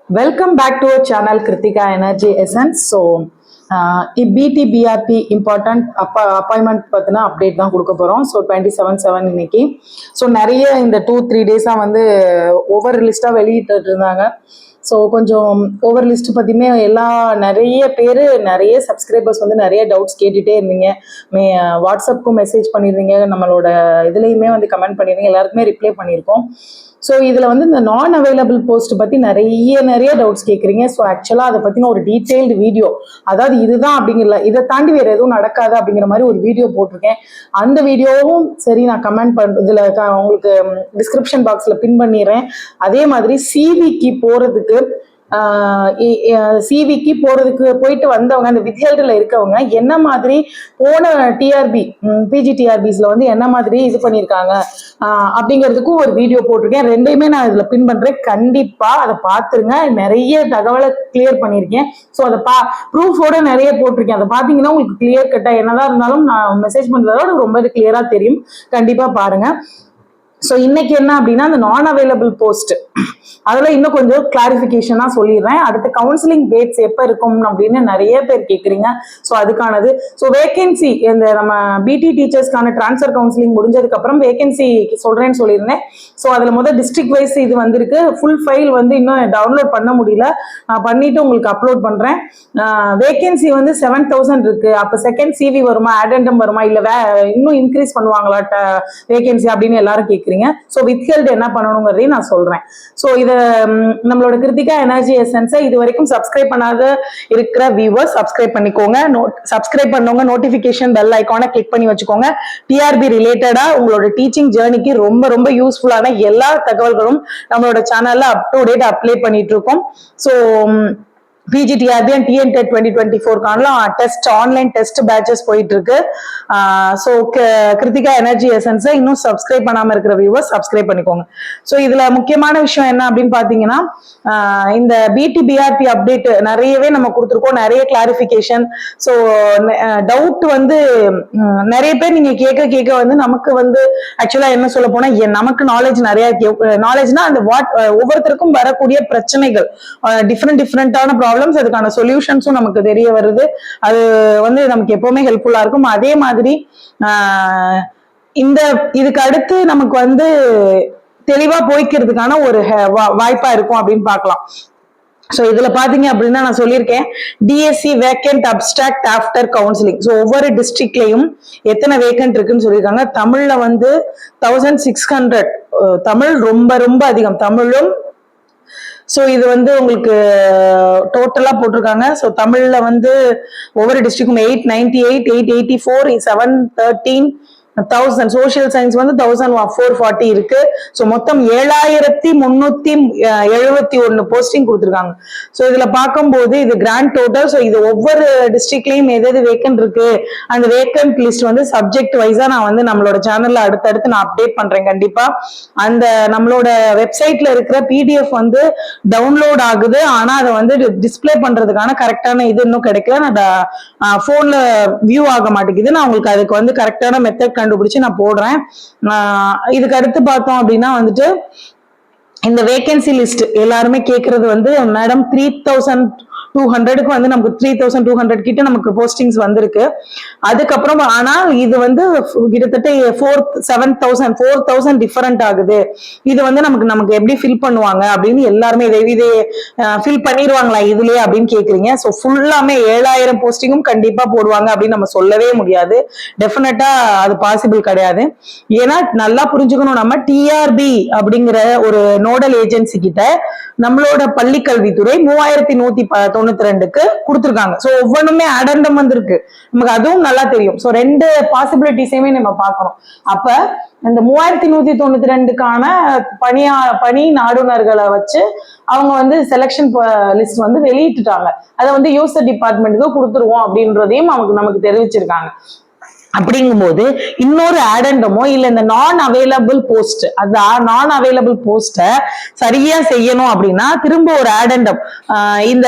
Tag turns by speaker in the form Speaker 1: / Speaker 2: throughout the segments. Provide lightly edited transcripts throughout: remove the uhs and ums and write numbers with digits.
Speaker 1: Welcome back to our channel Kritika Energy Essence. So, BTBRP important appointment பத்தின update தான் கொடுக்க போகிறோம். So 27/7 இன்னைக்கு. ஸோ நிறைய இந்த 2-3 டேஸாக வந்து ஓவர் லிஸ்ட்டாக வெளியிட்டு இருந்தாங்க. ஸோ கொஞ்சம் ஓவர் லிஸ்ட் பற்றியுமே நிறைய பேர் நிறைய சப்ஸ்கிரைபர்ஸ் வந்து நிறைய டவுட்ஸ் கேட்டுகிட்டே இருந்தீங்க. வாட்ஸ்அப்புக்கும் மெசேஜ் பண்ணியிருந்தீங்க, நம்மளோட இதுலேயுமே வந்து கமெண்ட் பண்ணியிருந்தீங்க, எல்லாருக்குமே ரிப்ளை பண்ணியிருக்கோம். ஸோ இதில் வந்து இந்த நான் அவைலபிள் போஸ்ட் பற்றி நிறைய டவுட்ஸ் கேட்குறீங்க. ஸோ ஆக்சுவலாக அதை பற்றின ஒரு டீட்டெயில்டு வீடியோ, அதாவது இதுதான் அப்படிங்கல, இதை தாண்டி வேறு எதுவும் நடக்காது அப்படிங்கிற மாதிரி ஒரு வீடியோ போட்டிருக்கேன். அந்த வீடியோவும் சரி நான் கமெண்ட் இதில் உங்களுக்கு டிஸ்கிரிப்ஷன் பாக்ஸில் பின் பண்ணிடுறேன். அதே மாதிரி சிவிக்கு போகிறதுக்கு போயிட்டு வந்தவங்க, அந்த வித்ஹெல்டில் இருக்கவங்க என்ன மாதிரி போன டிஆர்பி பிஜிடிஆர்பிஸ்ல வந்து என்ன மாதிரி இது பண்ணியிருக்காங்க அப்படிங்கிறதுக்கும் ஒரு வீடியோ போட்டிருக்கேன். ரெண்டையுமே நான் இதில் பின் பண்ணுறேன். கண்டிப்பாக அதை பார்த்துருங்க. நிறைய தகவலை கிளியர் பண்ணியிருக்கேன். ஸோ அதை ப்ரூஃபோட நிறைய போட்டிருக்கேன். அதை பார்த்தீங்கன்னா உங்களுக்கு கிளியர் கட்டாக என்னதான் இருந்தாலும் நான் மெசேஜ் பண்ணுறதோட ரொம்ப கிளியராக தெரியும். கண்டிப்பாக பாருங்கள். ஸோ இன்னைக்கு என்ன அப்படின்னா, அந்த நான் அவைலபிள் போஸ்ட் அதில் இன்னும் கொஞ்சம் கிளாரிஃபிகேஷனாக சொல்லிடுறேன். அடுத்த கவுன்சிலிங் டேட்ஸ் எப்போ இருக்கும் அப்படின்னு நிறைய பேர் கேட்குறீங்க. ஸோ அதுக்கானது, ஸோ வேகன்சி இந்த நம்ம பிடி டீச்சர்ஸ்க்கான ட்ரான்ஸ்ஃபர் கவுன்சிலிங் முடிஞ்சதுக்கப்புறம் வேகன்சி சொல்கிறேன்னு சொல்லியிருந்தேன். ஸோ அதில் டிஸ்ட்ரிக்ட் வைஸ் இது வந்திருக்கு. ஃபுல் ஃபைல் வந்து இன்னும் டவுன்லோட் பண்ண முடியல. நான் பண்ணிவிட்டு உங்களுக்கு அப்லோட் பண்ணுறேன். வேகன்சி வந்து 7,000 இருக்குது. அப்போ செகண்ட் சிவி வருமா, அடெண்டம் வருமா, இல்லை இன்னும் இன்க்ரீஸ் பண்ணுவாங்களா வேகன்சி அப்படின்னு எல்லாரும் கேட்குறீங்க. ஸோ வித்ஹெல்ட் என்ன பண்ணணுங்கிறதையும் நான் சொல்றேன். ஸோ இதை நம்மளோட கிருத்திகா எனர்ஜி எசன்ஸை இது வரைக்கும் சப்ஸ்கிரைப் பண்ணாத இருக்கிற வியூவர்ஸ் சப்ஸ்கிரைப் பண்ணிக்கோங்க. சப்ஸ்கிரைப் பண்ணவங்க நோட்டிபிகேஷன் பெல் ஐக்கானை கிளிக் பண்ணி வச்சுக்கோங்க. டிஆர்பி ரிலேட்டடா உங்களோட டீச்சிங் ஜேர்னிக்கு ரொம்ப யூஸ்ஃபுல்லான எல்லா தகவல்களும் நம்மளோட சேனல்ல அப் டு டேட் அப்டேட் பண்ணிட்டு இருக்கோம். So PGTRB and TNTET 2024 test online test batches போயிட்டு இருக்கு. ஸோ கிருத்திகா எனர்ஜி எசன்ஸை இன்னும் சப்ஸ்கிரைப் பண்ணாம இருக்கிற வியூவர்ஸ் சப்ஸ்கிரைப் பண்ணிக்கோங்க. ஸோ இதுல முக்கியமான விஷயம் என்ன அப்படின்னு பாத்தீங்கன்னா, இந்த பிடிபிஆர்பி அப்டேட் நிறையவே நம்ம கொடுத்துருக்கோம், நிறைய கிளாரிபிகேஷன். ஸோ டவுட் வந்து நிறைய பேர் நீங்க கேட்க வந்து நமக்கு வந்து ஆக்சுவலா என்ன சொல்ல போனா, நமக்கு நாலேஜ்னா அந்த ஒவ்வொருத்தருக்கும் வரக்கூடிய பிரச்சனைகள், டிஃப்ரெண்டான ப்ராப்ளம்ஸ், அதுக்கான சொல்யூஷன்ஸும் நமக்கு தெரிய வருது. அது வந்து நமக்கு எப்பவுமே ஹெல்ப்ஃபுல்லா இருக்கும். அதே மாதிரி இதுக்கு அடுத்து நமக்கு வந்து தெளிவா போய்க்கிறதுக்கான ஒரு வாய்ப்பா இருக்கும் அப்படின்னு பார்க்கலாம். ஸோ இதுல பாத்தீங்க அப்படின்னா, நான் சொல்லியிருக்கேன் DSC vacant abstract after counselling. So ஒவ்வொரு டிஸ்ட்ரிக்ட்லயும் எத்தனை வேக்கண்ட் இருக்குன்னு சொல்லியிருக்காங்க. தமிழ்ல வந்து 1600. தமிழ் ரொம்ப அதிகம், தமிழும். ஸோ இது வந்து உங்களுக்கு டோட்டலா போட்டிருக்காங்க. ஸோ தமிழ்ல வந்து ஒவ்வொரு டிஸ்ட்ரிக்டும் 898, 884, 713, 1000. சோசியல் சயின்ஸ் வந்து 1440 இருக்கு. ஸோ மொத்தம் 7371 போஸ்டிங் கொடுத்துருக்காங்க. ஸோ இதுல பார்க்கும்போது இது கிராண்ட் டோட்டல். ஸோ இது ஒவ்வொரு டிஸ்ட்ரிக்ட்லயும் எது வேக்கன்ட் இருக்கு, அந்த வேக்கன்ட் லிஸ்ட் வந்து சப்ஜெக்ட் வைஸா நான் வந்து நம்மளோட சேனல்ல அடுத்தடுத்து நான் அப்டேட் பண்றேன். கண்டிப்பா அந்த நம்மளோட வெப்சைட்ல இருக்கிற பிடிஎஃப் வந்து டவுன்லோட் ஆகுது. ஆனா அதை வந்து டிஸ்பிளே பண்றதுக்கான கரெக்டான இது இன்னும் கிடைக்கல. நான் போன்ல வியூ ஆக மாட்டேங்குது. நான் உங்களுக்கு அதுக்கு வந்து கரெக்டான மெத்தட் கண்டுபிடிச்சு நான் போடுறேன். இதுக்கு அடுத்து பார்த்தோம் அப்படின்னா வந்துட்டு, இந்த வேகன்சி லிஸ்ட் எல்லாருமே கேட்கறது வந்து, மேடம் 3200க்கு வந்து நமக்கு 3200 கிட்ட நமக்கு போஸ்டிங்ஸ் வந்திருக்கு. அதுக்கப்புறம் ஆனால் இது வந்து கிட்டத்தட்ட 4000 டிஃபரெண்ட் ஆகுது. இது வந்து நமக்கு எப்படி ஃபில் பண்ணுவாங்க அப்படின்னு எல்லாருமே இதை ஃபில் பண்ணிடுவாங்களா இதுலயே அப்படின்னு கேக்குறீங்க. ஸோ ஃபுல்லாமே 7000 போஸ்டிங்கும் கண்டிப்பா போடுவாங்க அப்படின்னு நம்ம சொல்லவே முடியாது. டெஃபினட்டா அது பாசிபிள் கிடையாது. ஏன்னா நல்லா புரிஞ்சுக்கணும், நம்ம டிஆர்பி அப்படிங்கிற ஒரு நோடல் ஏஜென்சி கிட்ட நம்மளோட பள்ளி கல்வித்துறை 3192க்கு கொடுத்துருக்காங்க. ஸோ ஒவ்வொன்றுமே அடண்டம் வந்திருக்கு நமக்கு, அதுவும் நல்லா தெரியும். ஸோ 2 பாசிபிலிட்டிஸையுமே நம்ம பார்க்கணும். அப்ப இந்த 3192க்கான பணி நாடுனர்களை வச்சு அவங்க வந்து செலக்ஷன் லிஸ்ட் வந்து வெளியிட்டுட்டாங்க. அதை வந்து யூசர் டிபார்ட்மெண்ட்டுக்கு கொடுத்துருவோம் அப்படின்றதையும் நமக்கு தெரிவிச்சிருக்காங்க. அப்படிங்கும்போது இன்னொரு ஆடண்டமோ இல்ல இந்த நான் அவைலபிள் போஸ்ட், அந்த நான் அவைலபிள் போஸ்ட சரியா செய்யணும் அப்படின்னா திரும்ப ஒரு ஆடண்டம், இந்த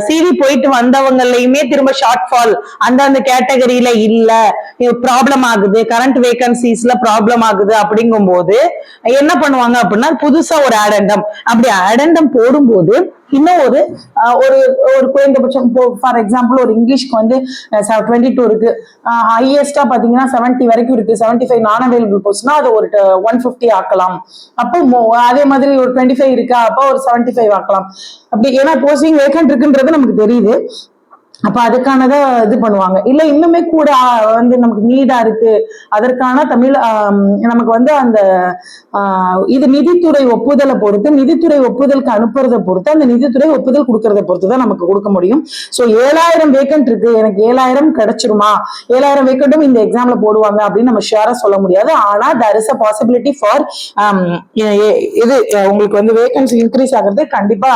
Speaker 1: சிவி போயிட்டு வந்தவங்களையுமே திரும்ப ஷார்ட் ஃபால் அந்த கேட்டகரியில இல்ல, ப்ராப்ளம் ஆகுது, கரண்ட் வேகன்சிஸ்ல ப்ராப்ளம் ஆகுது அப்படிங்கும் போது என்ன பண்ணுவாங்க அப்படின்னா புதுசா ஒரு ஆடண்டம், அப்படி ஆடண்டம் போடும்போது இன்னும் ஒரு ஒரு ஒரு குறைந்தபட்சம் ஃபார் எக்ஸாம்பிள் ஒரு இங்கிலீஷ்க்கு வந்து 22 இருக்கு, ஹையஸ்டா பாத்தீங்கன்னா 70 வரைக்கும் இருக்கு, 75 நான் அவைலபிள் போஸ்ட்னா அது ஒரு 150 ஆக்கலாம். அப்போ அதே மாதிரி ஒரு 25 இருக்கா, அப்போ ஒரு 75 ஆக்கலாம். அப்படி ஏன்னா போஸ்டிங் வேக்கன்ட் இருக்குன்றது நமக்கு தெரியுது. அப்ப அதுக்கானதை இது பண்ணுவாங்க. இல்ல இன்னுமே கூட வந்து நமக்கு நீடா இருக்கு, அதற்கான நமக்கு வந்து அந்த இது நிதித்துறை ஒப்புதலை பொறுத்து, நிதித்துறை ஒப்புதலுக்கு அனுப்புறதை பொறுத்து, அந்த நிதித்துறை ஒப்புதல் கொடுக்கறத பொறுத்து தான் நமக்கு கொடுக்க முடியும். சோ 7000 வேக்கன்ட் இருக்கு, எனக்கு 7000 கிடைச்சிருமா, 7000 வேக்கன்ட்டும் இந்த எக்ஸாம்ல போடுவாங்க அப்படின்னு நம்ம ஷேரா சொல்ல முடியாது. ஆனா there is a possibility for இது உங்களுக்கு வந்து வேகன்சி இன்க்ரீஸ் ஆகிறது கண்டிப்பா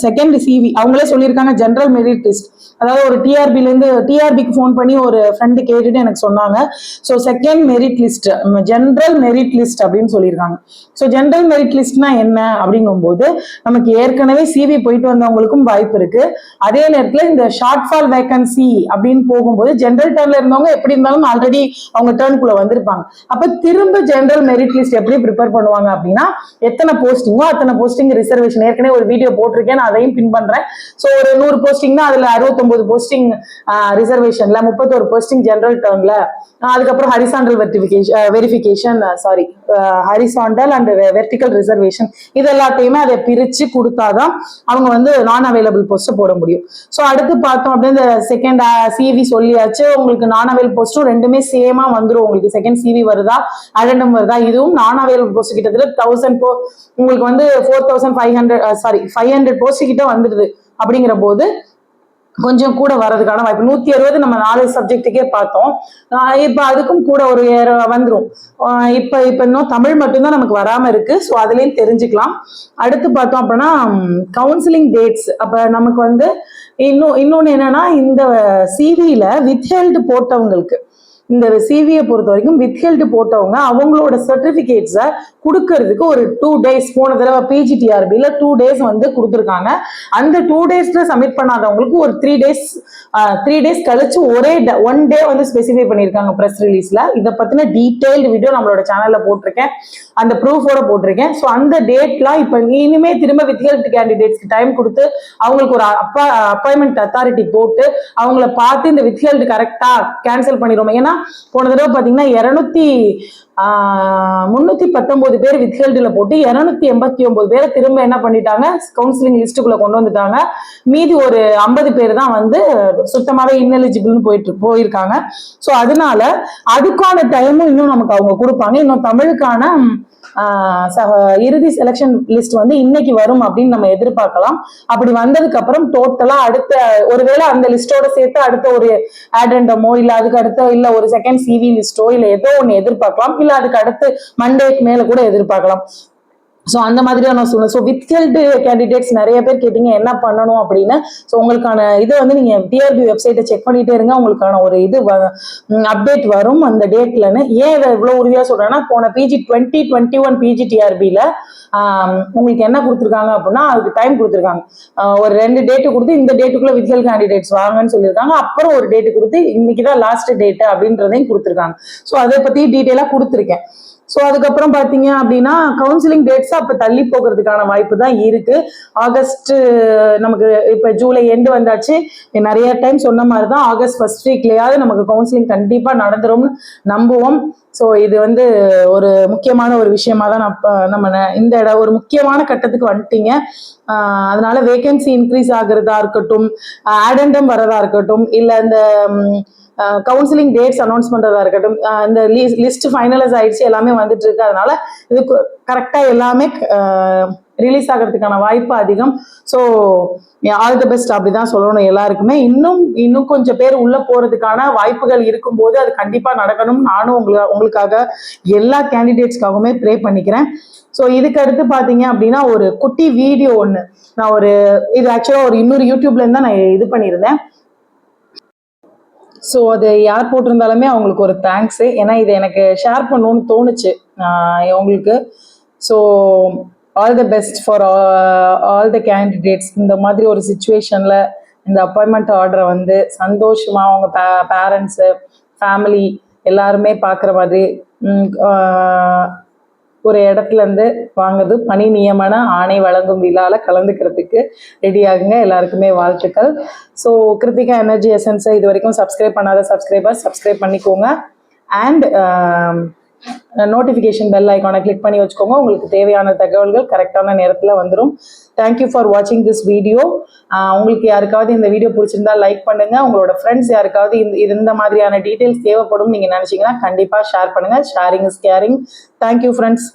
Speaker 1: செகண்ட் சிவி அவங்களே சொல்லியிருக்காங்க. ஜெனரல் மெரிட் லிஸ்ட், அதாவது ஒரு டிஆர்பில இருந்து டிஆர்பிக்கு ஃபோன் பண்ணி ஒரு ஃப்ரெண்டு கேட்டுட்டு எனக்கு சொன்னாங்க. So second merit list, general merit list அப்படின்னு சொல்லியிருக்காங்க. ஸோ ஜெனரல் மெரிட் லிஸ்ட்னா என்ன அப்படிங்கும்போது நமக்கு ஏற்கனவே சிவி போயிட்டு வந்தவங்களுக்கும் வாய்ப்பு இருக்கு. அதே நேரத்தில் இந்த ஷார்ட் ஃபால் வேகன்சி அப்படின்னு போகும்போது ஜெனரல் டர்ன்ல இருந்தவங்க எப்படி இருந்தாலும் ஆல்ரெடி அவங்க டர்னுக்குள்ள வந்திருப்பாங்க. அப்ப திரும்ப ஜெனரல் மெரிட் லிஸ்ட் எப்படி ப்ரிப்பேர் பண்ணுவாங்க அப்படின்னா எத்தனை போஸ்டிங்கோ அத்தனை போஸ்டிங் ரிசர்வேஷன், ஏற்கனவே ஒரு வீடியோ போட்டிருக்கேன், நான் அதையும் பின் பண்றேன். ஸோ ஒரு 100 போஸ்டிங்னா அதுல 69 போஸ்டிங் ரிசர்வேஷன்ல, 31 போஸ்டிங் ஜெனரல் டர்ன்ல, அதுக்கப்புறம் horizontal verification horizontal and vertical reservation, இது எல்லாத்தையுமே அதை பிரிச்சு கொடுத்தாதான் அவங்க வந்து நான் அவைலபிள் போஸ்ட் போட முடியும். ஸோ அடுத்து பார்த்தோம் அப்படின்னா இந்த செகண்ட் சிவி சொல்லியாச்சு, உங்களுக்கு நான் அவைலபிள் போஸ்டும் ரெண்டுமே சேமா வந்துடும். உங்களுக்கு செகண்ட் சிவி வருதா அடெண்டம் வருதா, இதுவும் நான் அவைலபிள் போஸ்ட் கிட்டத்தட்ட 1000 உங்களுக்கு வந்து 500 போஸ்ட் கிட்ட வந்துடுது. அப்படிங்கிற போது கொஞ்சம் கூட வர்றதுக்கான வாய்ப்பு 160 நம்ம 4 சப்ஜெக்டுக்கே பார்த்தோம். இப்ப அதுக்கும் கூட ஒரு வந்துடும். இப்ப இன்னும் தமிழ் மட்டும்தான் நமக்கு வராம இருக்கு. ஸோ அதுலயும் தெரிஞ்சுக்கலாம். அடுத்து பார்த்தோம் அப்படின்னா கவுன்சிலிங் டேட்ஸ். அப்ப நமக்கு வந்து இன்னொன்னு என்னன்னா இந்த சிவில வித்ஹெல்டு போட்டவங்களுக்கு, இந்த சிவியை பொறுத்த வரைக்கும் வித்ஹெல்டு போட்டவங்க அவங்களோட சர்டிபிகேட்ஸை கொடுக்கறதுக்கு ஒரு 2 days, போன தடவை பிஜிடிஆர்பில 2 days வந்து கொடுத்துருக்காங்க. அந்த 2 daysல சப்மிட் பண்ணாதவங்களுக்கு ஒரு 3 days கழிச்சு ஒன் டே வந்து ஸ்பெசிஃபை பண்ணியிருக்காங்க ப்ரெஸ் ரிலீஸ்ல. இதை பத்தின டீடைல்டு வீடியோ நம்மளோட சேனல்ல போட்டிருக்கேன், அந்த ப்ரூஃபோட போட்டிருக்கேன். ஸோ அந்த டேட்லாம் இப்ப இனிமே திரும்ப வித்ஹெல்டு கேண்டிடேட்ஸ்க்கு டைம் கொடுத்து அவங்களுக்கு ஒரு அப்பாயின்மெண்ட் அத்தாரிட்டி போட்டு அவங்கள பார்த்து இந்த வித்ஹெல்டு கரெக்டா கேன்சல் பண்ணிடுவோம். ஏன்னா போன தடவை பாத்தீங்கன்னா 319 பேர் வித்ஹெல்டுல போட்டு 289 பேரை திரும்ப என்ன பண்ணிட்டாங்க, கவுன்சிலிங் லிஸ்டுக்குள்ள கொண்டு வந்துட்டாங்க. மீதி ஒரு 50 பேர் தான் வந்து சுத்தமாவே இன்எலிஜிபிள்னு போயிருக்காங்க. ஸோ அதனால அதுக்கான டைமும் இன்னும் நமக்கு அவங்க கொடுப்பாங்க. இன்னும் தமிழுக்கான இறுதி செலக்ஷன் லிஸ்ட் வந்து இன்னைக்கு வரும் அப்படின்னு நம்ம எதிர்பார்க்கலாம். அப்படி வந்ததுக்கு அப்புறம் டோட்டலா அடுத்த ஒருவேளை அந்த லிஸ்டோட சேர்த்து அடுத்த ஒரு ஆடெண்டமோ இல்ல அதுக்கு அடுத்த இல்ல ஒரு செகண்ட் சிவி லிஸ்டோ இல்ல ஏதோ ஒண்ணு எதிர்பார்க்கலாம். இல்ல அதுக்கு அடுத்து மண்டேக்கு மேல கூட எதிர்பார்க்கலாம். ஸோ அந்த மாதிரியான சூழ்நிலை. ஸோ வித்ஹெல்டு கேண்டிடேட்ஸ் நிறைய பேர் கேட்டீங்க என்ன பண்ணணும் அப்படின்னு. ஸோ உங்களுக்கான இது வந்து நீங்க டிஆர்பி வெப்சைட்டை செக் பண்ணிட்டே இருங்க, உங்களுக்கான ஒரு இது அப்டேட் வரும் அந்த டேட்லன்னு. ஏன் இதை இவ்வளவு உறுதியா சொல்றேன்னா போன பிஜி 2021 பிஜி டிஆர்பில உங்களுக்கு என்ன கொடுத்துருக்காங்க அப்படின்னா அதுக்கு டைம் கொடுத்துருக்காங்க. ஒரு 2 டேட்டு கொடுத்து இந்த டேட்டுக்குள்ள வித்ஹெல்டு கேண்டிடேட்ஸ் வாங்கன்னு சொல்லியிருக்காங்க. அப்புறம் ஒரு டேட்டு கொடுத்து இன்னைக்குதான் லாஸ்ட் டேட்டு அப்படின்றதையும் கொடுத்துருக்காங்க. ஸோ அதை பத்தி டீட்டெயிலா கொடுத்துருக்கேன். ஸோ அதுக்கப்புறம் பார்த்தீங்க அப்படின்னா கவுன்சிலிங் டேட்ஸ் அப்போ தள்ளி போகிறதுக்கான வாய்ப்பு தான் இருக்கு. ஆகஸ்ட் நமக்கு இப்போ ஜூலை எண்டு வந்தாச்சு. நிறைய டைம் சொன்ன மாதிரி தான் ஆகஸ்ட் ஃபர்ஸ்ட் வீக்லயாவது நமக்கு கவுன்சிலிங் கண்டிப்பாக நடந்துரும்னு நம்புவோம். ஸோ இது வந்து ஒரு முக்கியமான ஒரு விஷயமா தான் நம்ம இந்த ஒரு முக்கியமான கட்டத்துக்கு வந்துட்டீங்க. அதனால வேகன்சி இன்க்ரீஸ் ஆகுறதா இருக்கட்டும், ஆடெண்டம் வரதா இருக்கட்டும், இல்லை இந்த கவுன்சிலிங் டேட்ஸ் அனௌன்ஸ் பண்றதா இருக்கட்டும், இந்த லிஸ்ட் ஃபைனலைஸ் ஆயிடுச்சு, எல்லாமே வந்துட்டு இருக்கு. அதனால இது கரெக்டா எல்லாமே ரிலீஸ் ஆகிறதுக்கான வாய்ப்பு அதிகம். ஸோ ஆல் தி பெஸ்ட் அப்படிதான் சொல்லணும் எல்லாருக்குமே. இன்னும் கொஞ்சம் பேர் உள்ள போறதுக்கான வாய்ப்புகள் இருக்கும்போது அது கண்டிப்பா நடக்கணும். நானும் உங்களுக்காக எல்லா கேண்டிடேட்ஸ்க்காகவுமே ப்ரே பண்ணிக்கிறேன். ஸோ இதுக்கு அடுத்து பாத்தீங்க அப்படின்னா ஒரு குட்டி வீடியோ ஒன்று நான் இது ஆக்சுவலா இன்னொரு யூடியூப்ல இருந்தா நான் இது பண்ணியிருந்தேன். ஸோ அது யார் போட்டிருந்தாலுமே அவங்களுக்கு ஒரு தேங்க்ஸு. ஏன்னா இது எனக்கு ஷேர் பண்ணணும்னு தோணுச்சு உங்களுக்கு. So all the best for all the candidates. இந்த மாதிரி ஒரு சுச்சுவேஷனில் இந்த அப்பாயின்மெண்ட் ஆர்டரை வந்து சந்தோஷமாக அவங்க பேரண்ட்ஸு ஃபேமிலி எல்லாருமே பார்க்குற மாதிரி ஒரு இடத்துல இருந்து வாங்குறது பணி நியமன ஆணை வழங்கும் விழால கலந்துக்கிறதுக்கு ரெடி ஆகுங்க. எல்லாருக்குமே வாழ்த்துக்கள். ஸோ கிருத்திகா எனர்ஜி எசன்ஸை இது வரைக்கும் சப்ஸ்கிரைப் பண்ணாத சப்ஸ்கிரைப் பண்ணிக்கோங்க. அண்ட் நோட்டிஃபிகேஷன் பெல் ஐக்கானை கிளிக் பண்ணி வச்சுக்கோங்க. உங்களுக்கு தேவையான தகவல்கள் கரெக்டான நேரத்தில் வந்துடும். தேங்க்யூ ஃபார் வாட்சிங் திஸ் வீடியோ. உங்களுக்கு யாருக்காவது இந்த வீடியோ பிடிச்சிருந்தா லைக் பண்ணுங்க. உங்களோட ஃப்ரெண்ட்ஸ் யாருக்காவது இந்த மாதிரியான டீட்டெயில்ஸ் தேவைப்படும் நீங்கள் நினச்சிங்கன்னா கண்டிப்பாக ஷேர் பண்ணுங்க. Sharing is caring. Thank you friends.